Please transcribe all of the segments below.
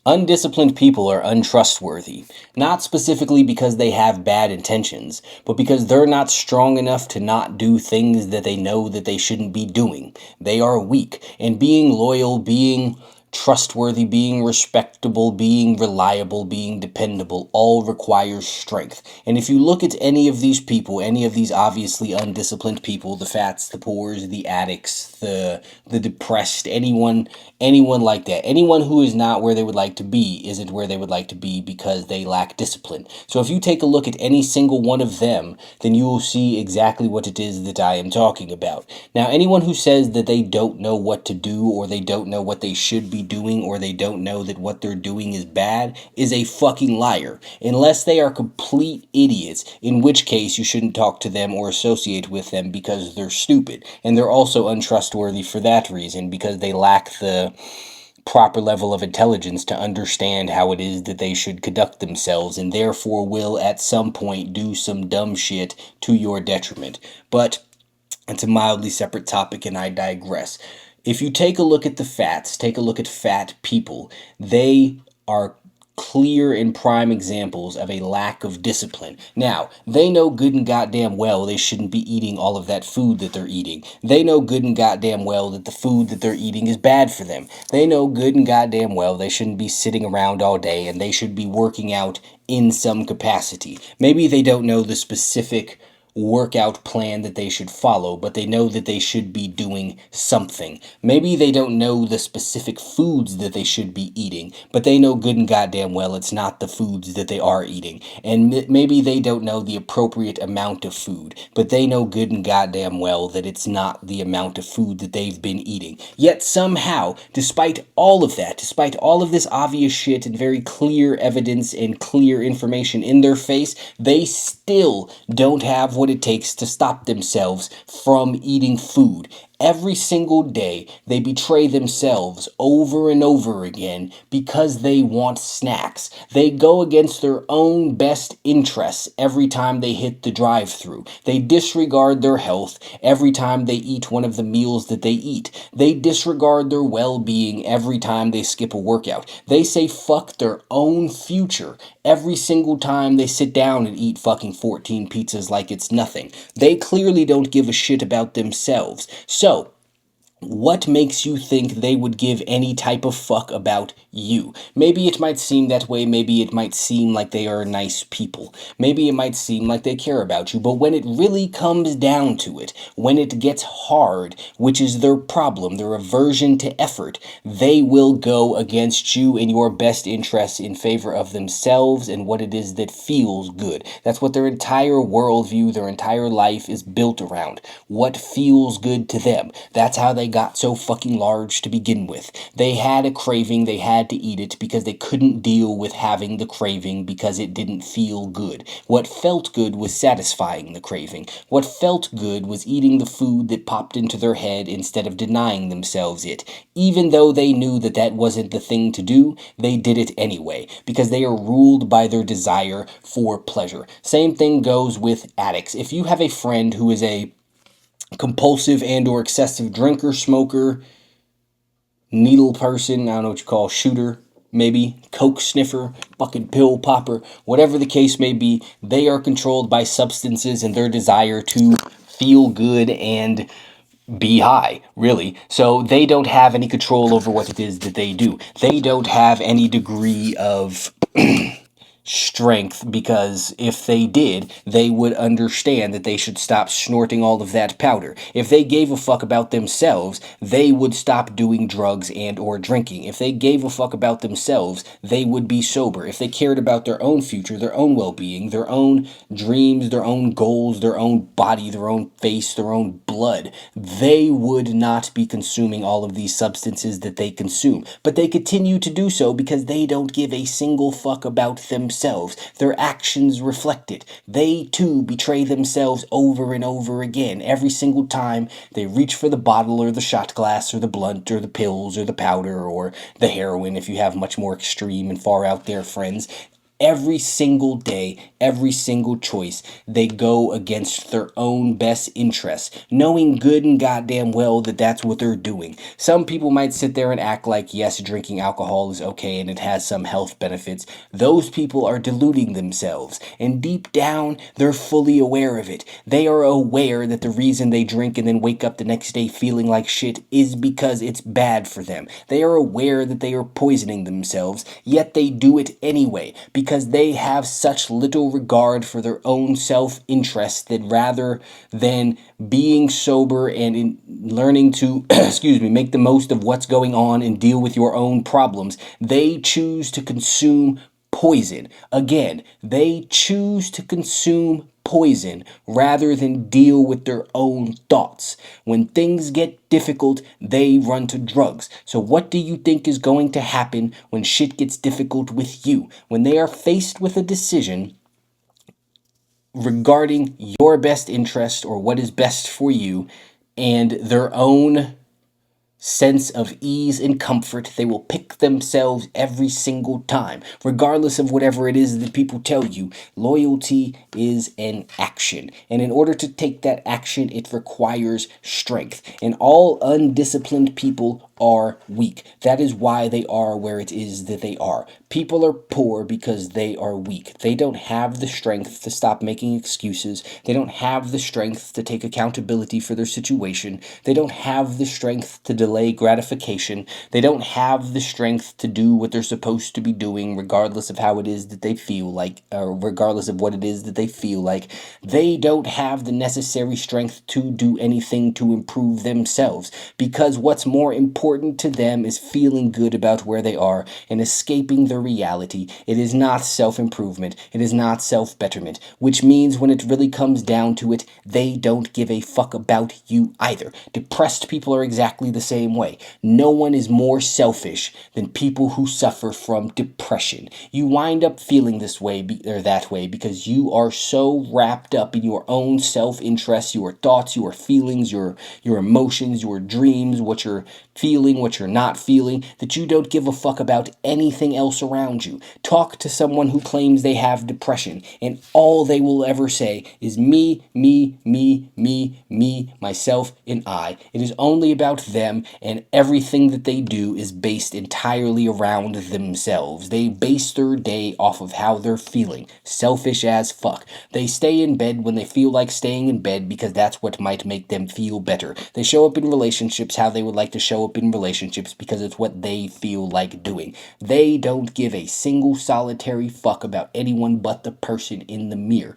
Undisciplined people are untrustworthy, not specifically because they have bad intentions, but because they're not strong enough to not do things that they know that they shouldn't be doing. They are weak, and being loyal, being trustworthy, being respectable, being reliable, being dependable, all requires strength. And if you look at any of these people, any of these obviously undisciplined people, the fats, the poors, the addicts, the depressed, anyone like that, anyone who is not where they would like to be isn't where they would like to be because they lack discipline. So if you take a look at any single one of them, then you will see exactly what it is that I am talking about. Now, anyone who says that they don't know what to do, or they don't know what they should be doing, or they don't know that what they're doing is bad, is a fucking liar. Unless they are complete idiots, in which case you shouldn't talk to them or associate with them because they're stupid. And they're also untrustworthy for that reason, because they lack the proper level of intelligence to understand how it is that they should conduct themselves, and therefore will at some point do some dumb shit to your detriment. But it's a mildly separate topic, and I digress. If you take a look at the fats, take a look at fat people, they are clear and prime examples of a lack of discipline. Now, they know good and goddamn well they shouldn't be eating all of that food that they're eating. They know good and goddamn well that the food that they're eating is bad for them. They know good and goddamn well they shouldn't be sitting around all day, and they should be working out in some capacity. Maybe they don't know the specific workout plan that they should follow, but they know that they should be doing something. Maybe they don't know the specific foods that they should be eating, but they know good and goddamn well it's not the foods that they are eating. And maybe they don't know the appropriate amount of food, but they know good and goddamn well that it's not the amount of food that they've been eating. Yet somehow, despite all of that, despite all of this obvious shit and very clear evidence and clear information in their face, they still don't have what it takes to stop themselves from eating food. Every single day, they betray themselves over and over again because they want snacks. They go against their own best interests every time they hit the drive-thru. They disregard their health every time they eat one of the meals that they eat. They disregard their well-being every time they skip a workout. They say fuck their own future every single time they sit down and eat fucking 14 pizzas like it's nothing. They clearly don't give a shit about themselves. So, what makes you think they would give any type of fuck about you? Maybe it might seem that way, maybe it might seem like they are nice people, maybe it might seem like they care about you, but when it really comes down to it, when it gets hard, which is their problem, their aversion to effort, they will go against you and your best interests in favor of themselves and what it is that feels good. That's what their entire worldview, their entire life is built around. What feels good to them. That's how they got so fucking large to begin with. They had a craving, they had to eat it because they couldn't deal with having the craving because it didn't feel good. What felt good was satisfying the craving. What felt good was eating the food that popped into their head instead of denying themselves it. Even though they knew that that wasn't the thing to do, they did it anyway because they are ruled by their desire for pleasure. Same thing goes with addicts. If you have a friend who is a compulsive and or excessive drinker, smoker, needle person, I don't know what you call, shooter, maybe, coke sniffer, fucking pill popper, whatever the case may be, they are controlled by substances and their desire to feel good and be high, really. So they don't have any control over what it is that they do. They don't have any degree of strength, because if they did, they would understand that they should stop snorting all of that powder. If they gave a fuck about themselves, they would stop doing drugs and or drinking. If they gave a fuck about themselves, they would be sober. If they cared about their own future, their own well-being, their own dreams, their own goals, their own body, their own face, their own blood, they would not be consuming all of these substances that they consume. But they continue to do so because they don't give a single fuck about themselves. Their actions reflect it. They too betray themselves over and over again. Every single time they reach for the bottle or the shot glass or the blunt or the pills or the powder or the heroin, if you have much more extreme and far out there friends. Every single day, every single choice, they go against their own best interests, knowing good and goddamn well that that's what they're doing. Some people might sit there and act like, yes, drinking alcohol is okay and it has some health benefits. Those people are deluding themselves, and deep down, they're fully aware of it. They are aware that the reason they drink and then wake up the next day feeling like shit is because it's bad for them. They are aware that they are poisoning themselves, yet they do it anyway because they have such little regard for their own self-interest that rather than being sober and learning to make the most of what's going on and deal with your own problems, they choose to consume poison. Again, they choose to consume poison rather than deal with their own thoughts. When things get difficult, they run to drugs. So what do you think is going to happen when shit gets difficult with you? When they are faced with a decision regarding your best interest or what is best for you and their own sense of ease and comfort, they will pick themselves every single time, regardless of whatever it is that people tell you. Loyalty is an action, and in order to take that action, it requires strength. And all undisciplined people are weak. That is why they are where it is that they are. People are poor because they are weak. They don't have the strength to stop making excuses. They don't have the strength to take accountability for their situation. They don't have the strength to delay gratification. They don't have the strength to do what they're supposed to be doing, regardless of how it is that they feel like, or regardless of what it is that they feel like. They don't have the necessary strength to do anything to improve themselves, because what's more important to them is feeling good about where they are and escaping their reality. It is not self-improvement. It is not self-betterment, which means when it really comes down to it, they don't give a fuck about you either. Depressed people are exactly the same way. No one is more selfish than people who suffer from depression. You wind up feeling this way or that way because you are so wrapped up in your own self-interest, your thoughts, your feelings, your emotions, your dreams, what you're feeling, what you're not feeling, that you don't give a fuck about anything else around you. Talk to someone who claims they have depression, and all they will ever say is me, me, me, me, me, myself, and I. It is only about them, and everything that they do is based entirely around themselves. They base their day off of how they're feeling. Selfish as fuck. They stay in bed when they feel like staying in bed because that's what might make them feel better. They show up in relationships how they would like to show up in relationships because it's what they feel like doing. They don't give a single solitary fuck about anyone but the person in the mirror.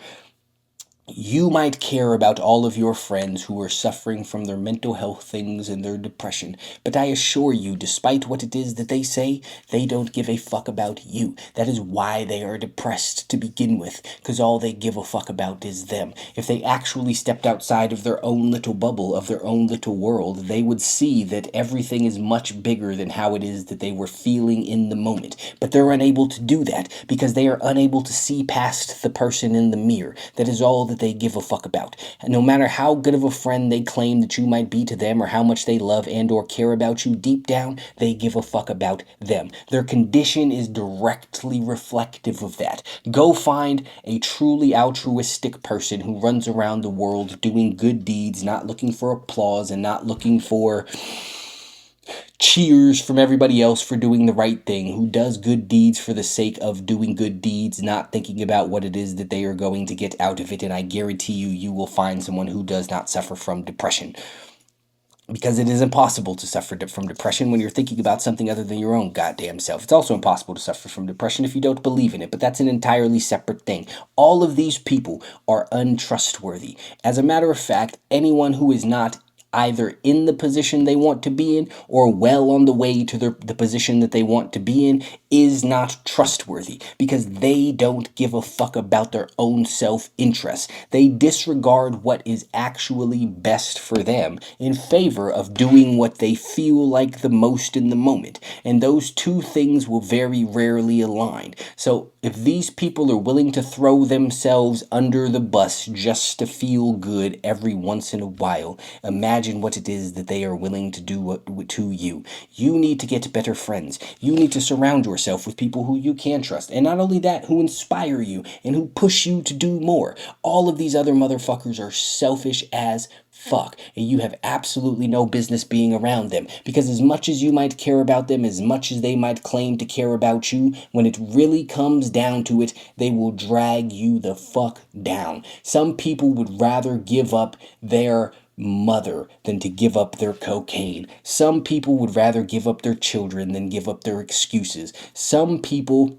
You might care about all of your friends who are suffering from their mental health things and their depression, but I assure you, despite what it is that they say, they don't give a fuck about you. That is why they are depressed to begin with, because all they give a fuck about is them. If they actually stepped outside of their own little bubble, of their own little world, they would see that everything is much bigger than how it is that they were feeling in the moment. But they're unable to do that because they are unable to see past the person in the mirror. That is all that they give a fuck about. And no matter how good of a friend they claim that you might be to them, or how much they love and or care about you, deep down they give a fuck about them. Their condition is directly reflective of that. Go find a truly altruistic person who runs around the world doing good deeds, not looking for applause and not looking for cheers from everybody else for doing the right thing, who does good deeds for the sake of doing good deeds, not thinking about what it is that they are going to get out of it. And I guarantee you, you will find someone who does not suffer from depression. Because it is impossible to suffer from depression when you're thinking about something other than your own goddamn self. It's also impossible to suffer from depression if you don't believe in it, but that's an entirely separate thing. All of these people are untrustworthy. As a matter of fact, anyone who is not either in the position they want to be in or well on the way to the position that they want to be in is not trustworthy, because they don't give a fuck about their own self-interest. They disregard what is actually best for them in favor of doing what they feel like the most in the moment. And those two things will very rarely align. So if these people are willing to throw themselves under the bus just to feel good every once in a while, imagine what it is that they are willing to do to you. You need to get better friends. You need to surround yourself yourself with people who you can trust. And not only that, who inspire you and who push you to do more. All of these other motherfuckers are selfish as fuck, and you have absolutely no business being around them, because as much as you might care about them, as much as they might claim to care about you, when it really comes down to it, they will drag you the fuck down. Some people would rather give up their mother than to give up their cocaine. Some people would rather give up their children than give up their excuses. Some people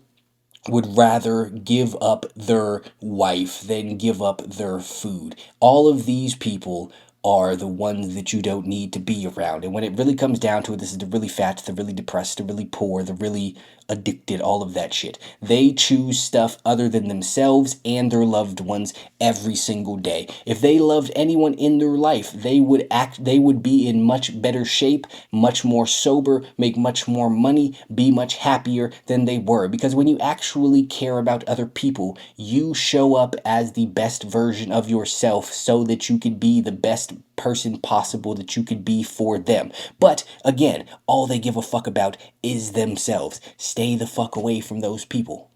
would rather give up their wife than give up their food. All of these people are the ones that you don't need to be around. And when it really comes down to it, this is the really fat, the really depressed, the really poor, the really addicted, all of that shit. They choose stuff other than themselves and their loved ones every single day. If they loved anyone in their life, they would be in much better shape, much more sober, make much more money, be much happier than they were. Because when you actually care about other people, you show up as the best version of yourself so that you could be the best person possible that you could be for them. But again, all they give a fuck about is themselves. Stay the fuck away from those people.